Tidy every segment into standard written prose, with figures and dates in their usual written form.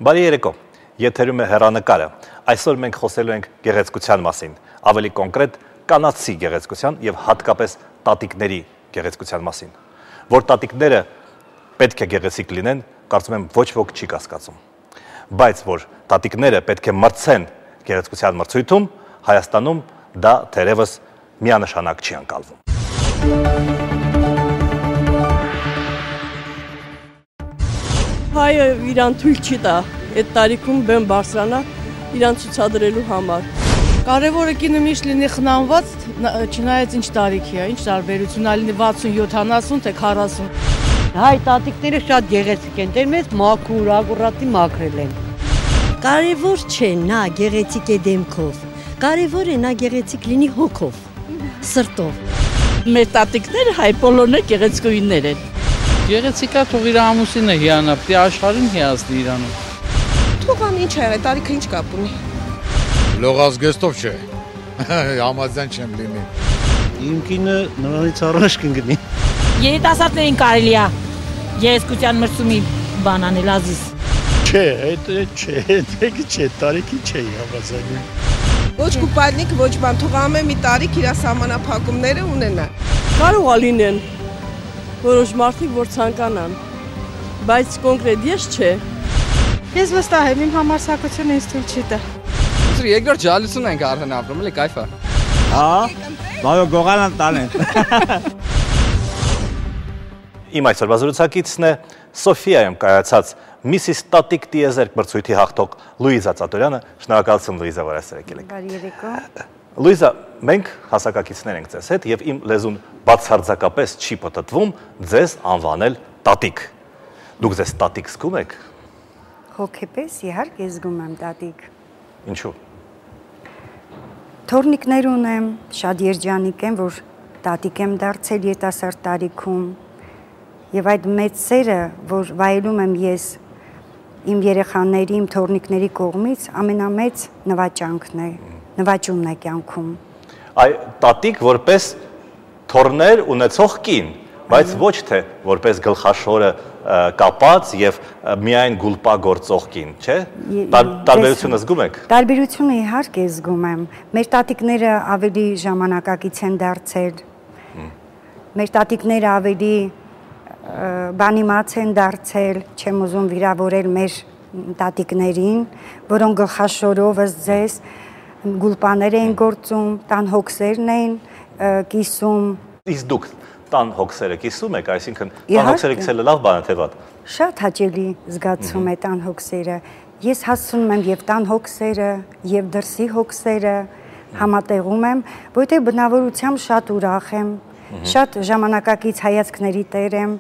Բարի երեկո, եթերում է հեռանկարը, այսօր մենք խոսելու ենք գեղեցկության մասին, ավելի կոնկրետ կանացի գեղեցկության և հատկապես տատիկների գեղեցկության մասին, որ տատիկները պետք է գեղեցիկ լինեն, կարծում եմ ոչ ոք չի կասկածում, բայց որ տատիկները պետք է մրցեն գեղեցկության մրցույթում, Հայաստանում դա թերևս միանշանակ չի ընկալվում։ Հայը իրան թույլ չի տա, այդ տարիքում բեմ բարձրանա իրան ցուցադրելու համար։ Կարևորը կինը միշտ լինի խնամված, չնայած ինչ տարիքի է, ինչ տարբերություն ա լինի 60, 70, թե 40։ Հայ տատիկները շատ գեղեցիկ են, դեր մեզ մաքուր, ակուրատի մաքրել են։ Կարևոր չէ նա գեղեցիկ է դեմքով, կարևոր է նա գեղեցիկ լինի հոգով, սրտով։ Մեր տատիկները հայ բոլորն գեղեցկուհիներ են։ Գեղեցիկա թող իր ամուսինը հիանա, պիտի աշխարհին հիացնի իրանում։ Թողան ինչ է, տարիքը ինչ կապ ունի։ Լողազգեստով չէ, համաձայն չեմ լինի։ Իմ կինը նրանից առաջ կընկնի։ Երիտասարդներին կարելի է գեղեցկության մրցումի բան անել ազիզ։ Չէ, չէ, տարիքի չէ համաձայնում։ Ոչ կուպայնիկ, ոչ բան, թող ամեն մի տարիք իր սահմանափակումները ունենա։ Կարող է լինեն որոշ մարդիկ, որ ցանկանան, բայց կոնկրետ ես չէ։ Ես վստահ եմ, իմ համարձակությունը ինձ թույլ չի տա։ Երկրորդ ջալություն ենք արդեն ապրում, էլի կայֆ է։ Հա, բավական գողանան տանեն։ Իմ այսօրվա զրուցակիցն է Սոֆիայում կայացած Միսիս Տատիկ տիեզերք մրցույթի հաղթող Լուիզա Ծատուրյանը, շնորհակալություն Լուիզա, որ այսօր եկել եք։ Բարի երեկո։ Լուիզա, մենք հասակակիցներ ենք ձեզ հետ եւ իմ լեզուն բացարձակապես չի պտտվում ձեզ անվանել տատիկ։ Դուք ձեզ տատիկ զգում եք։ Հոգեպես իհարկե զգում եմ տատիկ։ Ինչու։ Թորնիկներ ունեմ, շատ երջանիկ եմ, որ տատիկ եմ դարձել երիտասարդ տարիքում եւ այդ մեծ սերը, որ վայելում եմ ես իմ երեխաների, իմ թորնիկների կողմից, ամենամեծ նվաճանքն է, նվաճումն է կյանքում։ Այ տատիկ որպես թորներ ունեցող կին, բայց ոչ թե որպես գլխաշորը կապած եւ միայն գուլպա գործող կին, չէ՞։ Տարբերությունը զգում եք։ Տարբերությունը իհարկե զգում եմ։ Մեր տատիկները ավելի ժամանակակից են դարձել։ Մեր տատիկները ավելի բանիմաց են դարձել, չեմ ուզում վիրավորել մեր տատիկներին, որոնք գլխաշորով ըստ ձեզ գուլպաներ են գործում, տան հոգսերն են կիսում։ Իսկ դուք տան հոգսերը կիսում եք, այսինքն տան հոգսերը կիսելը լավ բան է թե վատ։ Շատ հաճելի զգացում է տան հոգսերը։ Ես հասցնում եմ եւ տան հոգսերը, եւ դրսի հոգսերը համատեղում եմ, որովհետեւ բնավորությամբ շատ ուրախ եմ, շատ ժամանակակից հայացքների տեր եմ։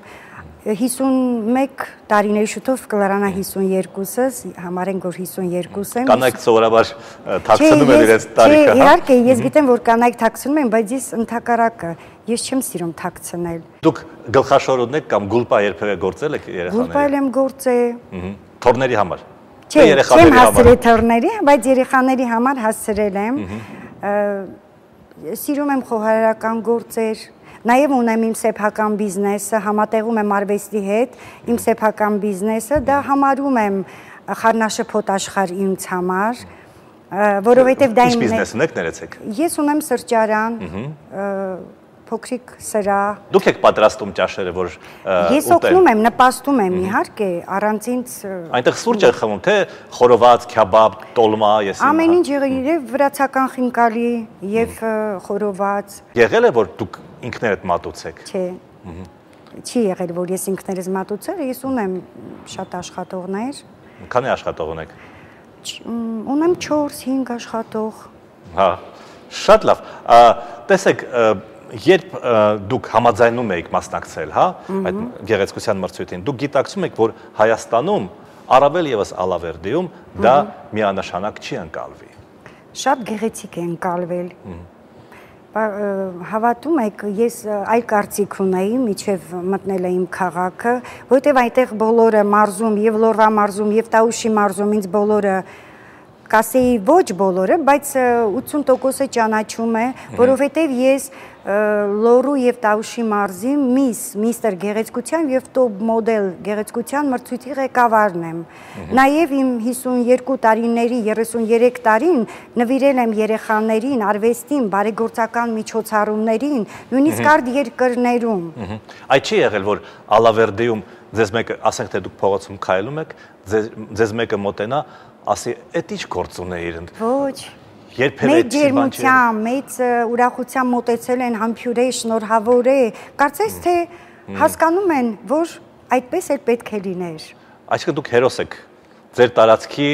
51 տարիների շուտով կլարանա 52-ս, համարենք որ 52 եմ։ Կանայք սովորաբար թաքցնում են իրենց տարիքը, հա։ Իհարկե, ես գիտեմ, որ կանայք թաքցնում են, բայց ես ընդհակառակը, ես չեմ սիրում թաքցնել։ Դուք գլխաշոր ունեք կամ գուլպա երբևէ գործել եք երեխաների։ Գուլպա եմ գործել։ Թորների համար։ Չէ, չեմ հասցրել թորների, բայց երեխաների համար հասցրել եմ։ Սիրում եմ խոհարարական գործեր։ Նաև ունեմ իմ սեփական բիզնեսը, համատեղում եմ արվեստի հետ, իմ սեփական բիզնեսը, դա համարում եմ խառնաշփոթ աշխարհ ինձ համար, որովհետև դա իմ բիզնես ունեք, ներեցեք։ Ես ունեմ սրճարան, փոքրիկ սրահ։ Դուք եք պատրաստում ճաշերը, որ Ես օգնում եմ, նպաստում եմ, իհարկե, առանց ինձ Այնտեղ սուրճ եք խմում, թե խորոված, քյաբաբ, տոլմա, ես Ամեն ինչ եղել, վրացական խինկալի եւ խորոված։ Եղել է, որ դուք ինքներդ մատուցեք։ Չէ։ Չի եղել, որ ես ինքներս մատուցել, ես ունեմ շատ աշխատողներ։ Քանի աշխատող ունեք։ Ունեմ 4-5 աշխատող։ Հա, շատ լավ։ Տեսեք, երբ դուք համաձայնում եք մասնակցել, հա, այդ գեղեցկության մրցույթին, դուք գիտակցում եք, որ Հայաստանում առավել եւս Ալավերդիում դա միանշանակ չի ընկալվի։ Շատ գեղեցիկ է ընկալվել։ Հավատում եք, ես այլ կարծիք ունեի, միջև մտնել եմ քաղաքը, որտեղ այնտեղ բոլորը մարզում, եւ Լորվա մարզում, եւ Տաուշի մարզում ինձ բոլորը կասեի ոչ բոլորը, բայց 80%-ը ճանաչում է, որովհետև ես Լորու եւ Տաուշի մարզի միստր գեղեցկության եւ տոպ մոդել գեղեցկության մրցույթի ղեկավարն եմ։ Նաեւ իմ 52 տարիների 33 տարին նվիրել եմ երեխաներին, արվեստին, բարեգործական միջոցառումներին, նույնիսկ արդ երկրներում։ Այդ չի եղել, որ Ալավերդեում ձեզ մեկը, ասենք թե դուք փողոցում քայլում եք, ձեզ մեկը մոտենա, ասի, «Էդ ինչ գործ ունեիր»։ Ոչ։ Երբևէ Մեծ ջերմությամբ, մեծ ուրախությամբ մոտեցել են, համբուրե, շնորհավոր է։ Կարծես թե հասկանում են, որ այդպես էլ պետք է լիներ։ Այսինքն դուք հերոս եք, ձեր տարածքի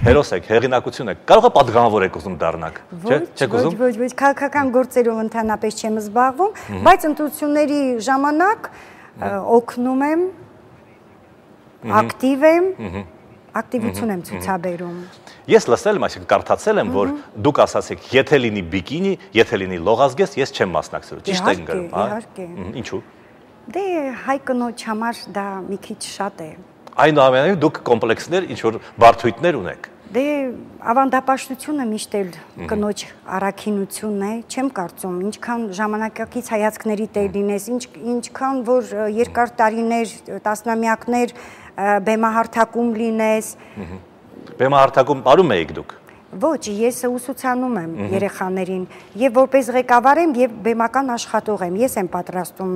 հերոս եք, հեղինակություն եք։ Կարող է պատգամավոր եք ուզում դառնաք, չէ՞, չեք ուզում։ Ոչ, քաղաքական գործերով ընդհանրապես չեմ զբաղվում, բայց ընտրությունների ժամանակ օգնում եմ, ակտիվ եմ, ակտիվություն եմ ցուցաբերում։ Ես լսել եմ, այսինքն կարդացել եմ, որ դուք ասացիք, եթե լինի բիկինի, եթե լինի լողազգեստ, ես չեմ մասնակցելու։ Ճիշտ եք գրում, հա։ Իհարկե։ Ինչու՞։ Դե հայ կնոջ համար դա մի քիչ շատ է։ Այնուամենայնիվ դուք կոմպլեքսներ, ինչ որ բարդույթներ ունեք։ Դե ավանդապաշտությունը միշտ էլ կնոջ առաքինությունն է, չեմ կարծում, ինչքան ժամանակակից հայացքների տեր լինես, ինչքան որ երկար տարիներ, տասնամյակներ բեմահարթակում լինես։ Բեմահարթակում ապրում եք դուք։ Ոչ, ես ուսուցանում եմ երեխաներին եւ որպես ղեկավար եմ եւ բեմական աշխատող եմ։ Ես եմ պատրաստում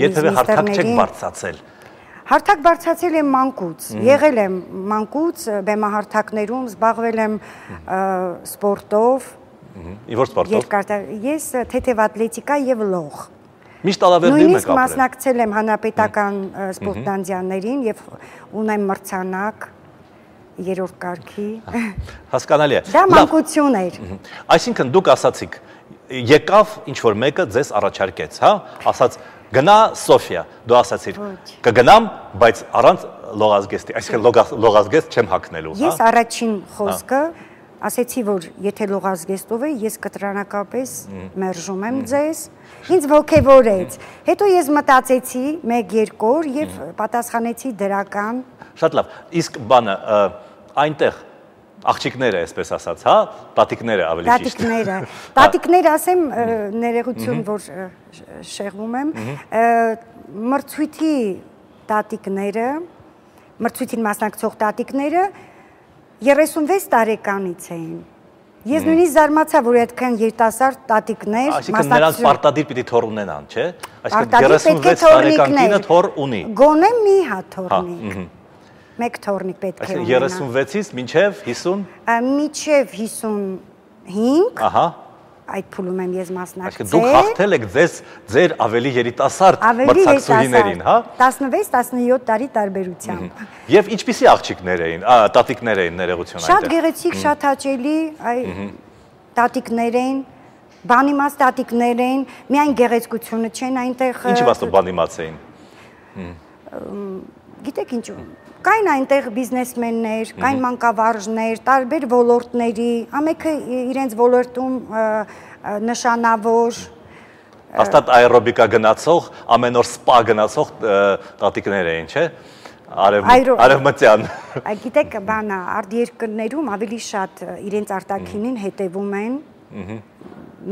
Երբևէ հարթակ չեք բարձրացել։ Հարթակ բարձրացել եմ մանկուց, եղել եմ մանկուց բեմահարթակներում, զբաղվել եմ սպորտով։ Ինչ սպորտով։ Ես թեթև ատլետիկա եւ լող։ Միշտ Ալավերդեում եք Նույնիսկ ապրել։ մասնակցել եմ հանրապետական սպորտանձյաններին եւ ունեմ մրցանակ երրորդ կարգի։ Հասկանալի է։ Դա մանկություն էր։ Այսինքն դուք ասացիք, եկավ ինչ որ մեկը ձեզ առաջարկեց, հա, ասաց գնա Սոֆիա, դու ասացիր կգնամ, բայց առանց լողազգեստի, այսինքն լողազգեստ չեմ հագնելու, հա։ Ես առաջին խոսքը ասեցի, որ եթե լողազգեստով է, ես կտրանակապես մերժում եմ ձեզ, ինձ ոգևորեց։ Հետո ես մտածեցի 1-2 օր եւ պատասխանեցի դրական։ Շատ լավ, իսկ բանը այնտեղ աղջիկները, այսպես ասած, հա, տատիկները ավելի ճիշտ։ Տատիկները, ասեմ, ներողություն, որ շեղվում եմ, մրցույթի տատիկները, մրցույթին մասնակցող տատիկները 36 տարեկանից էին։ Ես նույնիսկ զարմացա, որ այդքան երիտասարդ տատիկներ այսինքն նրանց պարտադիր պիտի թոռ ունենան, չէ։ Այսինքն 36 տարեկան կինը թոռ ունի։ Գոնե մի հատ թոռնիկ։ Մեկ թոռնիկ պետք է ունենա։ 36-ից մինչև 50։ Մինչև 55։ Ահա։ Այդ փուլում եմ ես մասնակցել։ Դուք հաղթել եք ձեր ավելի երիտասարդ մրցակցուհիներին, հա։ 16-17 տարի տարբերությամբ։ Եվ ինչպիսի աղջիկներ էին, տատիկներ էին ներողություն այնտեղ։ Շատ գեղեցիկ, շատ հաճելի տատիկներ էին, բանիմաց տատիկներ էին, միայն գեղեցկությունը չեն այնտեղ։ Ինչ իմաստով բանիմաց էին։ Գիտեք ինչ, կային այնտեղ բիզնեսմեններ, կային մանկավարժներ, տարբեր ոլորտների, ամենքը իրենց ոլորտում նշանավոր։ Հաստատ աերոբիկա գնացող, ամեն օր սպա գնացող տատիկներ էին, չէ։ Արևմտյան։ Գիտեք, բանա, արտերկրներում ավելի շատ իրենց արտաքինին հետևում են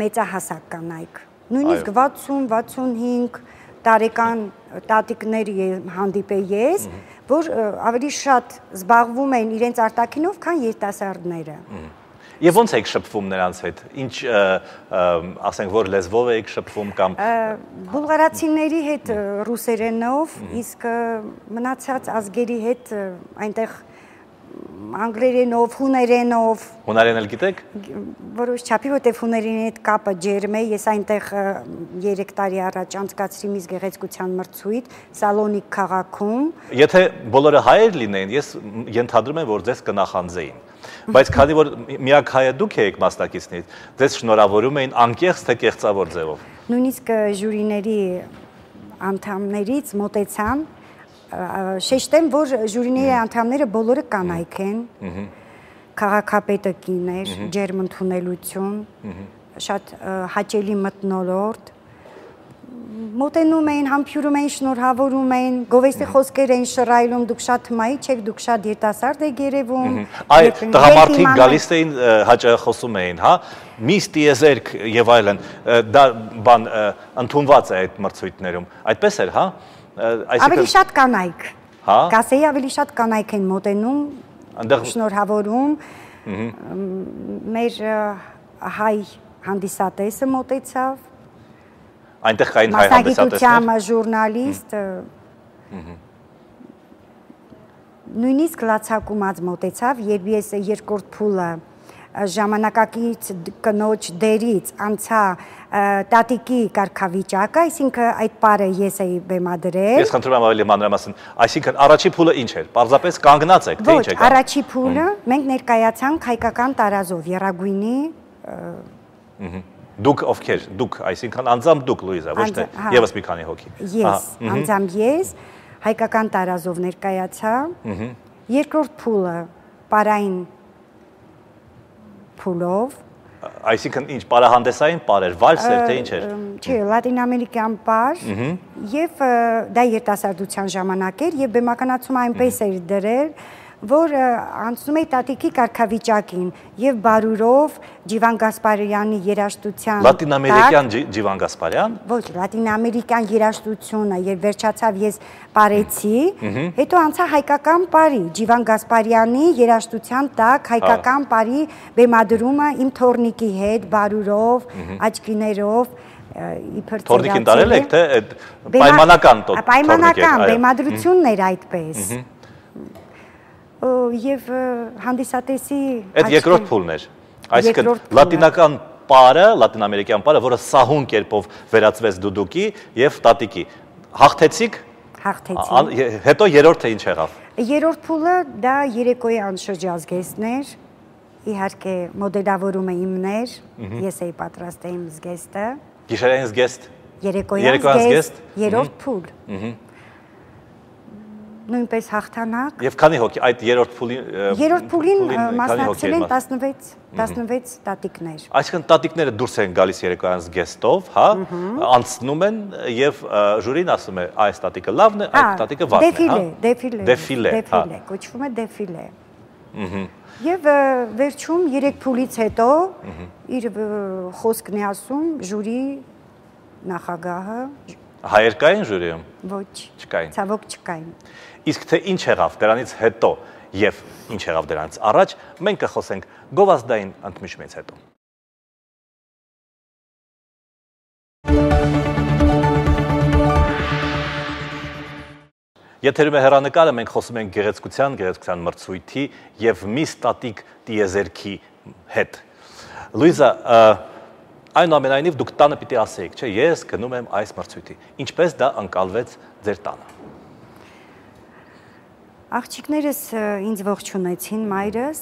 մեծահասակ կանայք։ Նույնիսկ 60-65 տարեկան տատիկներ հանդիպել ես, որ ավելի շատ զբաղվում են իրենց արտաքինով, քան երիտասարդները։ Եվ ոնց եք շփվում նրանց հետ։ Ինչ, ասենք, որ լեզվով եք շփվում կամ բուլղարացիների հետ ռուսերենով, իսկ մնացած ազգերի հետ այնտեղ անգլերենով, հուներենով։ Հուներեն էլ գիտեք։ Որոշ չափի, որտեղ հուներենի հետ կապը ջերմ է, ես այնտեղ 3 տարի առաջ անցկացրի մի գեղեցկության մրցույթ Սալոնիկ քաղաքում։ Եթե բոլորը հայեր լինեին, ես ենթադրում եմ, որ ձեզ կնախանձեին։ Բայց քանի որ միակ հայը դուք եք մասնակիցներից, ձեզ շնորհավորում էին անկեղծ թե կեղծավոր ձևով։ Նույնիսկ ժյուրիների անդամներից մոտեցան, շեշտեմ, որ ժյուրիների անդամները բոլորը կանայք են, քաղաքապետը կին էր, ջերմ ընդունելություն, շատ հաճելի մթնոլորտ, մոտենում էին, համբյուրում էին, շնորհավորում էին, գովեստի խոսքեր էին շռայլում, դուք շատ թմայի չեք, դուք շատ երիտասարդ եք երևում։ Այ տղամարդիկ գալիս էին հաճախոսում էին, հա, միս տիեզերք եւ այլն, դա բան ընդունված է այդ մրցույթներում։ Այդպես էր, հա։ Ավելի շատ կանայք։ Հա։ Կասեի ավելի շատ կանայք են մոտենում, շնորհավորում։ Մեր հայ հանդիսատեսը մոտեցավ։ Այնտեղ կային հայ հանդիսատեսներ։ Մասնագիտությամբ ժուրնալիստ նույնիսկ լացակումած մոտեցավ, երբ ես երկրորդ փուլը ժամանակակից կնոջ դերից անցա տատիկի կարգավիճակը, այսինքն այդ պարը ես էի բեմադրել։ Ես խնդրում եմ ավելի մանրամասն, այսինքն առաջի փուլը ինչ էր։ Պարզապես կանգնած եք, թե ինչ եք։ Ոչ, առաջի փուլը մենք ներկայացանք հայկական տարազով, եռագույնի։ Դուք ովքեր, դուք, այսինքն անձամբ դուք Լուիզա, ոչ թե եւս մի քանի հոգի։ Ես, անձամբ ես հայկական տարազով ներկայացա։ Երկրորդ փուլը պարային փուլով։ Այսինքն ինչ, պարահանդեսային պարեր, վալս էր, թե ինչ էր։ Չէ, լատինամերիկյան պար, եւ դա երիտասարդության ժամանակ էր, եւ բեմականացումը այնպես էր դրել, որ անցնում էի տատիկի կարգավիճակին եւ բարուրով Ջիվան Գասպարյանի երաժշտության Լատինամերիկյան Ջիվան Գասպարյան։ Ոչ, լատինամերիկյան երաժշտությունը, երբ վերջացավ ես պարեցի, հետո անցա հայկական պարի, Ջիվան Գասպարյանի երաժշտության տակ հայկական պարի բեմադրումը իմ թորնիկի հետ, բարուրով, աչքիներով իբր Թորնիկին տարել եք, թե պայմանական թորնիկ էր։ Պայմանական բեմադրությունն էր այդպես։ Եվ հանդիսատեսի այդ երկրորդ փուլն էր, այսինքն լատինական պարը, լատինամերիկյան պարը, որը սահուն կերպով վերածվեց դուդուկի եւ տատիկի, հաղթեցիք։ Հաղթեցի։ Հետո երրորդը ինչ եղավ։ Երրորդ փուլը դա երեկոյի անշրջազգեստներ, իհարկե մոդելավորումը իմներ, ես էի պատրաստել իմ զգեստը։ Գիշերային զգեստ։ Երեկոյան զգեստ, երրորդ փուլ։ Նույնպես հաղթանակ։ Եվ քանի հոգի այդ երրորդ փուլին մասնակցել են 16 տատիկներ։ Այսինքն տատիկները դուրս են գալիս երեկոյան զգեստով, հա, անցնում են եւ ժյուրին ասում է այս տատիկը լավն է, այդ տատիկը վատն է, Դեֆիլե, կոչվում է դեֆիլե։ Եվ վերջում 3 փուլից հետո իր խոսքն է ասում ժյուրի նախագահը։ Հայեր կային ժյուրիում։ Ոչ, չկային։ Ցավոք չկային։ Իսկ թե ինչ եղավ դրանից հետո եւ ինչ եղավ դրանից առաջ, մենք կխոսենք գովազդային ընդմիջումից հետո։ Եթերում է հեռանկարը, մենք խոսում ենք գեղեցկության մրցույթի եւ մի ստատիկ տիեզերքի հետ։ Լուիզա, այնուամենայնիվ դուք տանը պիտի ասեիք, չէ, ես գնում եմ այս մրցույթի։ Ինչպես դա ընկալվեց ձեր տանը։ Աղջիկներս ինձ ողջունեցին, մայրս,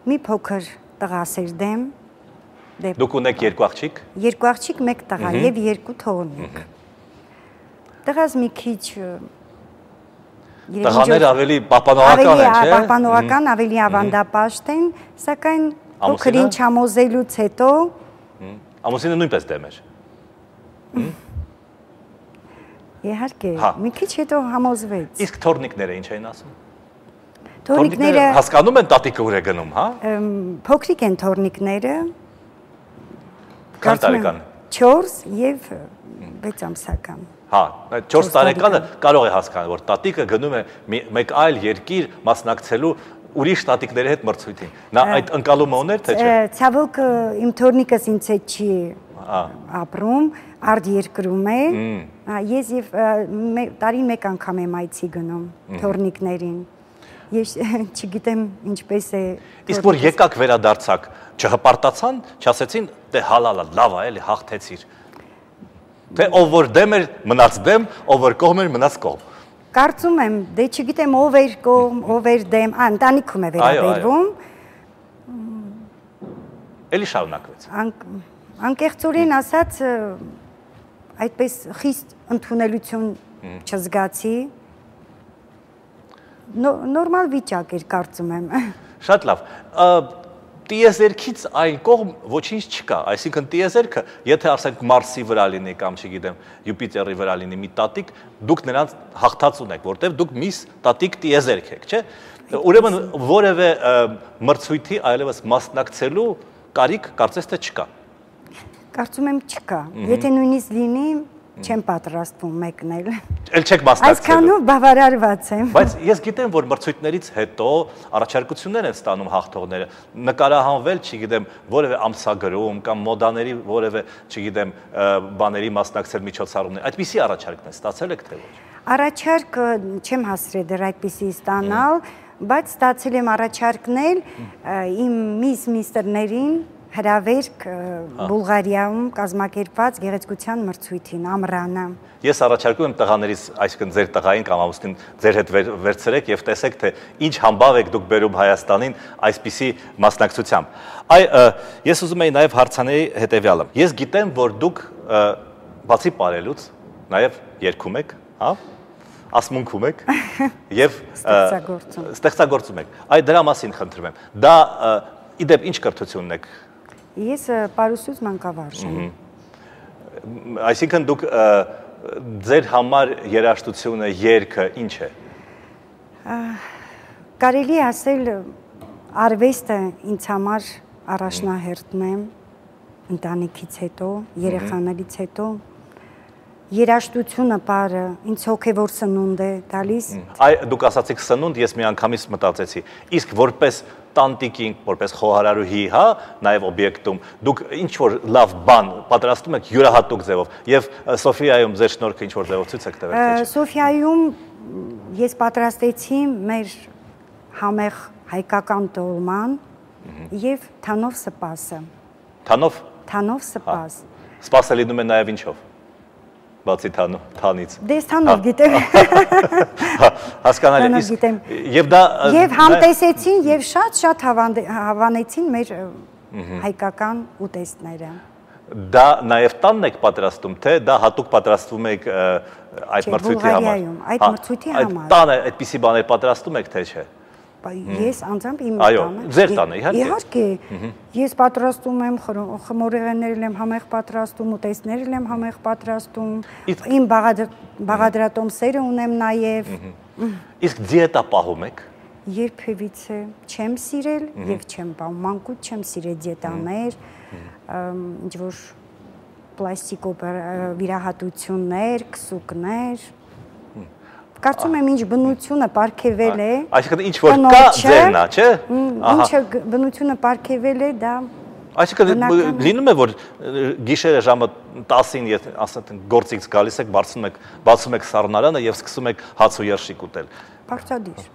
մի փոքր տղասեր դեմ։ Դուք ունեք երկու աղջիկ։ Երկու աղջիկ, մեկ տղա եւ երկու թոռնիկ։ Տղաս մի քիչ տղաները ավելի պահպանողական են, չէ՞։ Պահպանողական, ավելի ավանդապաշտ են, սակայն փոքր ինչ համոզելուց հետո ամուսինը նույնպես դեմ էր։ Իհարկե, մի քիչ հետո համոզվեց։ Իսկ թոռնիկները ինչ էին ասում։ Թոռնիկները հասկանում են տատիկը ուր է գնում, հա։ Փոքրիկ են թոռնիկները։ Քանի տարեկան։ 4 եւ 6 ամսական։ Հա, 4 տարեկանը կարող է հասկանալ, որ տատիկը գնում է մեկ այլ երկիր մասնակցելու ուրիշ տատիկների հետ մրցույթին։ Նա այդ ընկալումը ուներ, թե չէ։ Ցավոք իմ թոռնիկս ինձ հետ չի ապրում, արդ երկրում է։ Ես եւ տարին մեկ անգամ եմ այցի գնում թոռնիկներին։ Ես չգիտեմ ինչպես է։ Իսկ որ եկակ վերադարձակ, չհպարտացան, չասեցին, դե հալալա, լավ է, էլի հաղթեցիր։ Թե ով որ դեմ էր, մնաց դեմ, ով որ կողմ էր, մնաց կողմ։ Կարծում եմ, դե չգիտեմ ով էր կողմ, ով էր դեմ, ընտանիքում է վերաբերվում։ Էլի շարունակվեց։ Անկեղծորեն ասած, այդպես խիստ ընդունելություն չզգացի։ Նորմալ վիճակ էր, կարծում եմ։ Շատ լավ։ տիեզերքից այն կողմ ոչինչ չկա, այսինքն տիեզերքը, եթե ասենք Մարսի վրա լինի կամ չգիտեմ Յուպիտերի վրա լինի մի տատիկ, դուք նրանց հաղթած ունեք, որտեղ դուք մի տատիկ տիեզերք եք, չէ՞։ Ուրեմն որևէ մրցույթի այլևս մասնակցելու կարիք կարծես թե չկա։ Կարծում եմ չկա։ Եթե նույնիսկ լինի, չեմ պատրաստվում մեկնել։ Էլ չեք մասնակցելու։ Այսքանով բավարարված եմ։ Բայց ես գիտեմ, որ մրցույթներից հետո առաջարկություններ են ստանում հաղթողները, նկարահանվել, չգիտեմ, որևէ ամսագրում կամ մոդաների որևէ, չգիտեմ, բաների մասնակցել միջոցառումներ։ Այդպիսի առաջարկներ ստացել եք թե ոչ։ Առաջարկ չեմ հասրել դեռ այդպիսի ստանալ, բայց ստացել եմ առաջարկներ իմ միստերներին հրավերք Բուլղարիայում կազմակերպված գեղեցկության մրցույթին, ամռանը։ Ես առաջարկում եմ տղաներից, այսինքն ձեր տղային կամ ամուսնին ձեր հետ վերցրեք եւ տեսեք, թե ինչ համբավ եք դուք բերում Հայաստանին այսպիսի մասնակցությամբ։ Ես ուզում եի նաեւ հարցաների հետեւյալը։ Ես գիտեմ, որ դուք բացի ապարելուց նաեւ երգում եք, հա? Ասմունքում եք եւ ստեղծագործում եք։ Այդ դրա մասին խնդրում եմ։ Դա իդեպ ինչ կրթությունն եք։ Ես պարուսուց մանկավարժ եմ։ Այսինքն դուք ձեր համար երաժշտությունը, երգը ինչ է։ Կարելի ասել արվեստը ինձ համար առաջնահերթն է, ընտանիքից հետո, երեխաներից հետո։ Երաժշտությունը բարը ինձ հոգևոր սնունդ է տալիս։ Դուք ասացիք սնունդ, ես միանգամից մտածեցի։ Իսկ որպես տանտիկին, որպես խոհարարուհի, հա, նաև օբյեկտում, դուք ինչ որ լավ բան պատրաստում եք յուրահատուկ ձևով եւ Սոֆիայում ձեր շնորհքը ինչ որ ձևով ցույց եք տվել, թե չէ։ Սոֆիայում ես պատրաստեցի մեր համեղ հայկական տոլման եւ թանով սպասը։ Թանով։ Թանով սպաս։ Սպասը լինում է նաև ինչով։ Բացի թանից։ Դες թանով գիտեմ։ Հասկանալի, եւ դա եւ համտեսեցին եւ շատ հավանեցին մեր հայկական ուտեստները։ Դա նաեւ տանն եք պատրաստում, թե դա հատուկ պատրաստվում եք այդ մրցույթի համար։ Այդ մրցույթի համար։ Այդ տանը այդպիսի բաներ պատրաստում եք, թե չէ։ Ես անձամբ իմ տանը։ Այո, ձեր տանը, իհարկե։ Իհարկե։ Ես պատրաստում եմ խմորեղեններ եմ համեղ պատրաստում, ուտեստներ եմ համեղ պատրաստում։ Իմ բաղադրատոմսերը ունեմ նաև։ Իսկ դիետա պահում եք։ Երբևիցե չեմ սիրել եւ չեմ պահում, մանկուց չեմ սիրել դիետաներ, ինչ որ պլաստիկով վիրահատություններ, քսուկներ։ Կարծում եմ ինչ բնությունը պարգևել է։ Այսինքն ինչ որ կա ձերնա, չէ։ Ինչը բնությունը պարգևել է, դա այսինքն լինում է որ գիշերը ժամը 10-ին, եթե ասենք գործից գալիս եք, բացում եք սառնարանը եւ սկսում եք հաց ու երշիկ ուտել։ Պարտադիր։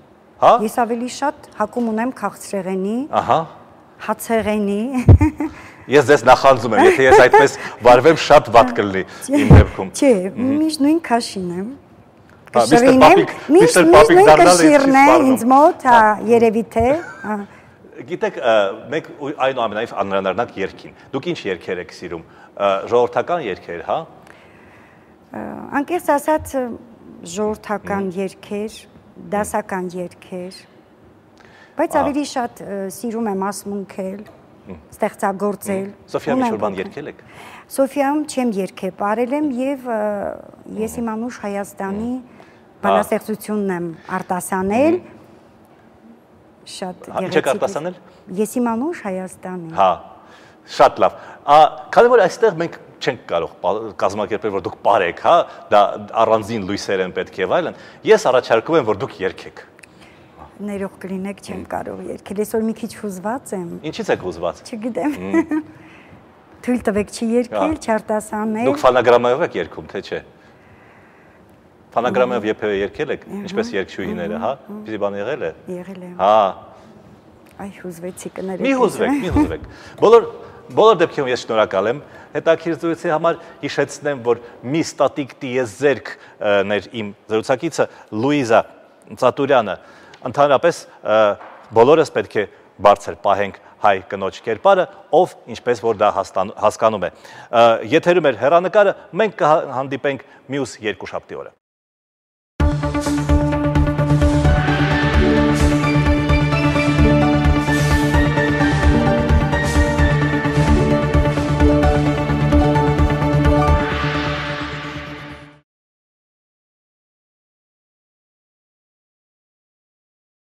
Հա։ Ես ավելի շատ հակում ունեմ քաղցրեղենի, ահա, հացեղենի։ Ես ձեզ նախանձում եմ, եթե ես այդպես վարվեմ, շատ վատ կլինի իմ դեպքում։ Չէ, միշտ նույն քաշին եմ։ Միշտ պապիկ կշիրն է ինձ մոտ, երևի թե։ Գիտեք, մենք այնուամենայնիվ անհրաժեշտ երգին։ Դուք ինչ երգեր եք սիրում։ Ժողովրդական երգեր, հա։ Անկեղծ ասած ժողովրդական երգեր, դասական երգեր։ Բայց ավելի շատ սիրում եմ ասմունքել, ստեղծագործել։ Սոֆիա ինչ-որ բան երգել եք։ Սոֆիայում չեմ երգել, ապրել եմ եւ ես իմ անուշ Հայաստանի բանաստեղծությունն եմ արտասանել։ Շատ գեղեցիկ։ Ինչ եք արտասանել։ Ես իմ անուշ Հայաստանի։ Հա, շատ լավ։ Քանի որ այստեղ մենք չենք կարող կազմակերպել, որ դուք պարեք, հա, դա առանձին լույսեր են պետք եւ այլն, ես առաջարկում եմ, որ դուք երգեք։ Ներող կլինեք, չեմ կարող երգել, այսօր մի քիչ հուզված եմ։ Ինչից եք հուզված։ Չգիտեմ։ Թույլ տվեք չի երգել, չարտասանել։ Դուք ֆանագրամայով եք երգում, թե չէ։ Ֆանագրամայով երբևէ երգել եք, ինչպես երգչուհիները, հա։ Պիտի բան եղել է։ Եղել է։ Հա։ Այ հուզվեցի կներեք։ Մի հուզվեք։ Բոլոր դեպքերում ես շնորհակալ եմ։ Հետաքրքրության համար հիշեցնեմ, որ մի ստատիկ տիեզերքներ իմ զրուցակիցը Լուիզա Ծատուրյանը ընդհանրապես բոլորս պետք է բարձր պահենք հայ կնոջ կերպարը, ով ինչպես որ դա հասկանում է։ Եթերում էր հեռանկարը, մենք կհանդիպենք մյուս երկուշաբթի օրը։